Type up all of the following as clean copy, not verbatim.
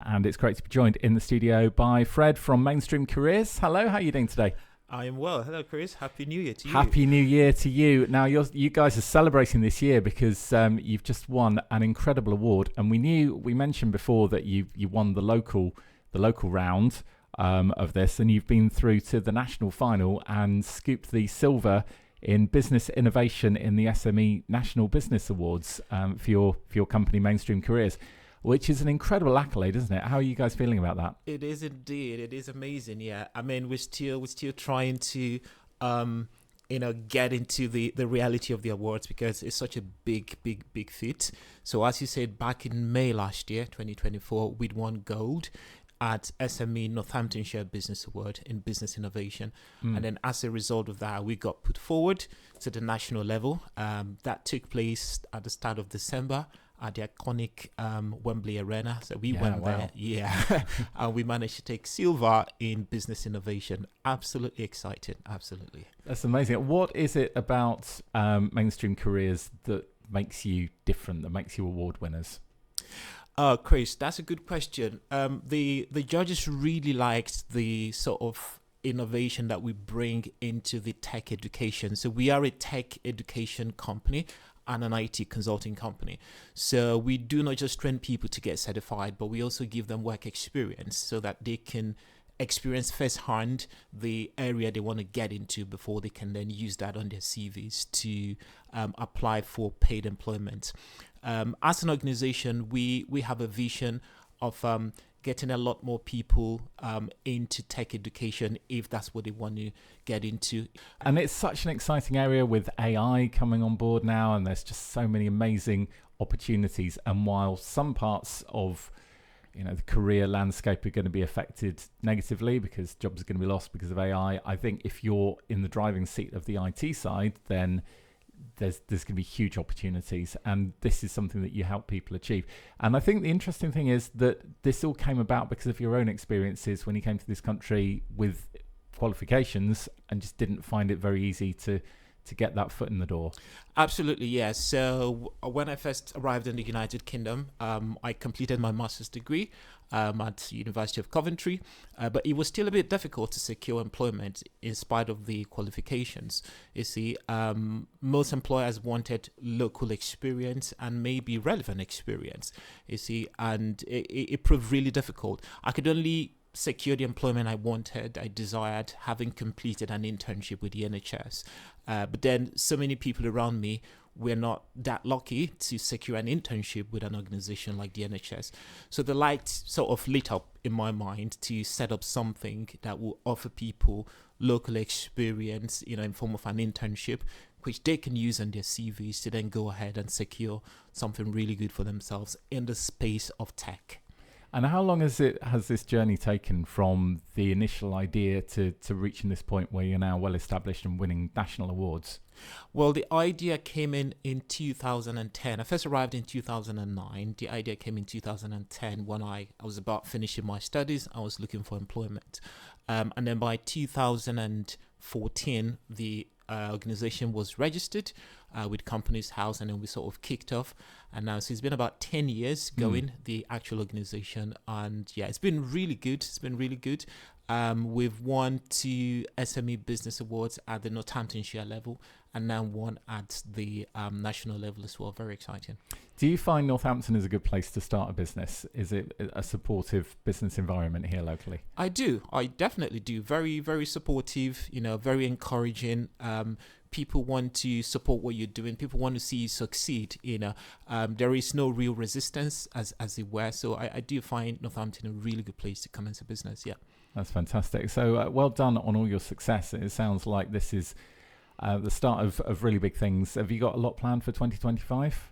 and it's great to be joined in the studio by Fred from Mainstream Careers. Hello, how are you doing today? I am well. Hello, Chris. Happy New Year to you. Happy New Year to you. Now, you guys are celebrating this year because you've just won an incredible award, and we mentioned before that you won the local round of this, and you've been through to the national final and scooped the silver in business innovation in the SME National Business Awards for your company, Mainstream Careers, which is an incredible accolade, isn't it? How are you guys feeling about that? It is indeed. It is amazing. Yeah. I mean, we're still trying to, get into the reality of the awards because it's such a big feat. So as you said, back in May last year, 2024, we'd won gold at SME Northamptonshire Business Award in Business Innovation. And then as a result of that, we got put forward to the national level. That took place at the start of December at the iconic Wembley Arena. So we went there, and we managed to take silver in business innovation. Absolutely excited, absolutely. That's amazing. What is it about Mainstream Careers that makes you different, that makes you award winners? Chris, that's a good question. The judges really liked the sort of innovation that we bring into the tech education. So we are a tech education company and an IT consulting company. So we do not just train people to get certified, but we also give them work experience so that they can experience firsthand the area they want to get into before they can then use that on their CVs to apply for paid employment. As an organization, we have a vision of getting a lot more people into tech education if that's what they want to get into. And it's such an exciting area with AI coming on board now, and there's just so many amazing opportunities. And while some parts of the career landscape are going to be affected negatively because jobs are going to be lost because of AI, I think if you're in the driving seat of the IT side, then there's going to be huge opportunities, and this is something that you help people achieve. And I think the interesting thing is that this all came about because of your own experiences when you came to this country with qualifications and just didn't find it very easy to get that foot in the door. Absolutely, yes. So when I first arrived in the United Kingdom, I completed my master's degree at the University of Coventry, but it was still a bit difficult to secure employment in spite of the qualifications. You see, most employers wanted local experience and maybe relevant experience, you see, and it proved really difficult. I could only secure the employment I desired, having completed an internship with the NHS. But then so many people around me were not that lucky to secure an internship with an organization like the NHS. So the light sort of lit up in my mind to set up something that will offer people local experience, in form of an internship, which they can use on their CVs to then go ahead and secure something really good for themselves in the space of tech. And how long has this journey taken from the initial idea to reaching this point where you're now well established and winning national awards? Well, the idea came in 2010. I first arrived in 2009. The idea came in 2010 when I was about finishing my studies. I was looking for employment. And then by 2014, the organization was registered with Companies House, and then we sort of kicked off. And now, so it's been about 10 years going, the actual organization. And yeah, it's been really good. We've won 2 SME Business Awards at the Northamptonshire level, and now one at the national level as well. Very exciting. Do you find Northampton is a good place to start a business? Is it a supportive business environment here locally? I do. I definitely do. Very, very supportive, very encouraging. People want to support what you're doing. People want to see you succeed. There is no real resistance as it were. So I do find Northampton a really good place to come into business. Yeah. That's fantastic. So well done on all your success. It sounds like this is the start of really big things. Have you got a lot planned for 2025?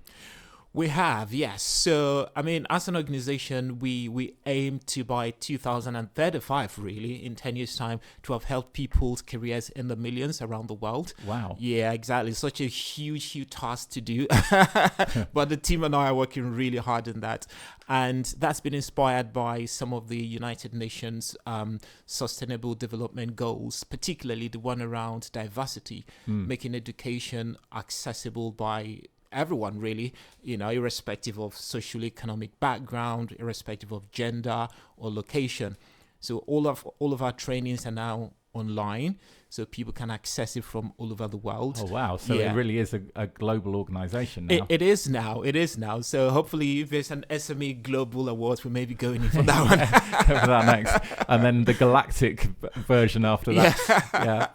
We have, yes. So, I mean, as an organization, we aim to by 2035, really, in 10 years' time, to have helped people's careers in the millions around the world. Wow. Yeah, exactly. Such a huge task to do. But the team and I are working really hard on that. And that's been inspired by some of the United Nations Sustainable Development Goals, particularly the one around diversity, making education accessible by everyone really, irrespective of socio-economic background, irrespective of gender or location. So all of our trainings are now online, so people can access it from all over the world. Oh wow! So it really is a global organization now. It is now. So hopefully, if there's an SME Global Awards, we may be going in for that one. For that next, and then the galactic version after that. Yeah.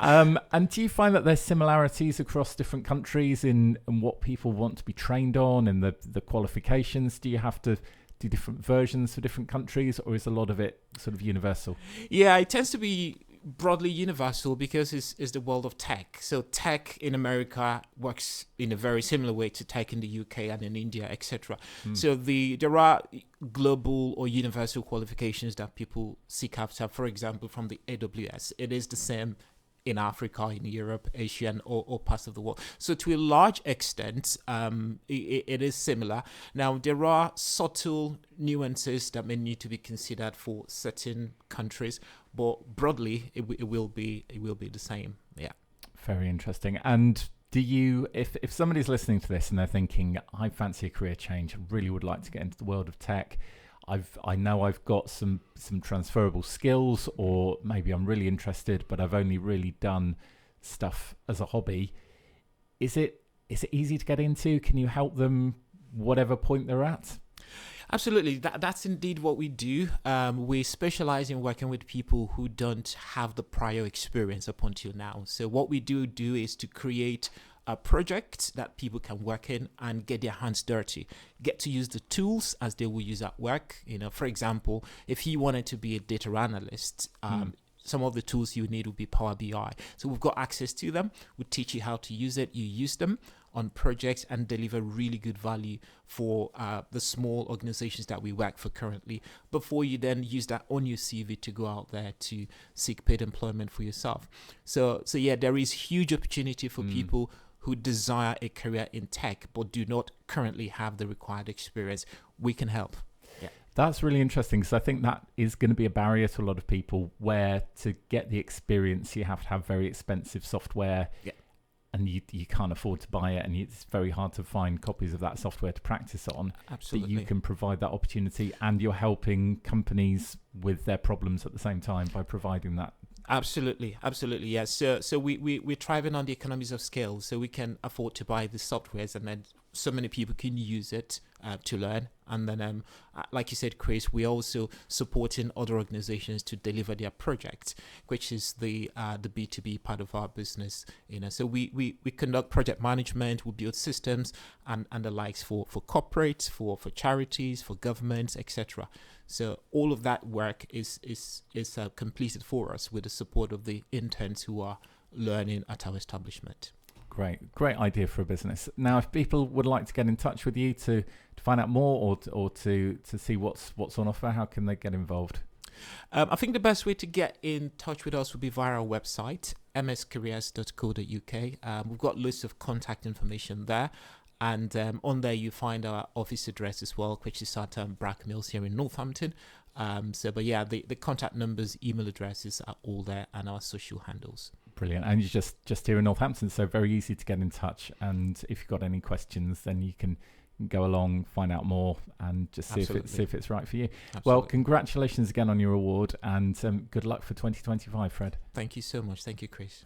And do you find that there's similarities across different countries in what people want to be trained on and the qualifications? Do you have to do different versions for different countries, or is a lot of it sort of universal? Yeah, it tends to be broadly universal because it's the world of tech. So tech in America works in a very similar way to tech in the UK and in India, etc. So there are global or universal qualifications that people seek after. For example, from the AWS, it is the same in Africa, in Europe, Asia, and all parts of the world. So to a large extent, it is similar. Now, there are subtle nuances that may need to be considered for certain countries, but broadly, it will be the same. Yeah. Very interesting. And do you, if somebody's listening to this and they're thinking, I fancy a career change, I really would like to get into the world of tech, I know I've got some transferable skills, or maybe I'm really interested, but I've only really done stuff as a hobby. Is it easy to get into? Can you help them whatever point they're at? Absolutely. That's indeed what we do. We specialize in working with people who don't have the prior experience up until now. So what we do is to create a project that people can work in and get their hands dirty, get to use the tools as they will use at work. For example, if you wanted to be a data analyst, some of the tools you need would be Power BI. So we've got access to them. We teach you how to use it. You use them on projects and deliver really good value for the small organizations that we work for currently, before you then use that on your CV to go out there to seek paid employment for yourself. So yeah, there is huge opportunity for people who desire a career in tech but do not currently have the required experience. We can help. Yeah. That's really interesting, because I think that is going to be a barrier to a lot of people, where to get the experience you have to have very expensive software. Yeah. And you can't afford to buy it, and it's very hard to find copies of that software to practice on. Absolutely. But you can provide that opportunity, and you're helping companies with their problems at the same time by providing that. Absolutely, yes. So we're thriving on the economies of scale, so we can afford to buy the softwares, and then so many people can use it to learn. And then, like you said, Chris, we're also supporting other organizations to deliver their projects, which is the B2B part of our business. So we conduct project management, we build systems and the likes for corporates, for charities, for governments, etc. So all of that work is completed for us with the support of the interns who are learning at our establishment. Great idea for a business. Now, if people would like to get in touch with you to find out more, or to see what's on offer, how can they get involved? I think the best way to get in touch with us would be via our website, mscareers.co.uk. We've got loads of contact information there. And on there, you find our office address as well, which is at Brack Mills here in Northampton. But yeah, the contact numbers, email addresses are all there, and our social handles. Brilliant. And you're just here in Northampton, so very easy to get in touch. And if you've got any questions, then you can go along, find out more, and just see if it's right for you. Absolutely. Well, congratulations again on your award, and good luck for 2025, Fred. Thank you so much. Thank you, Chris.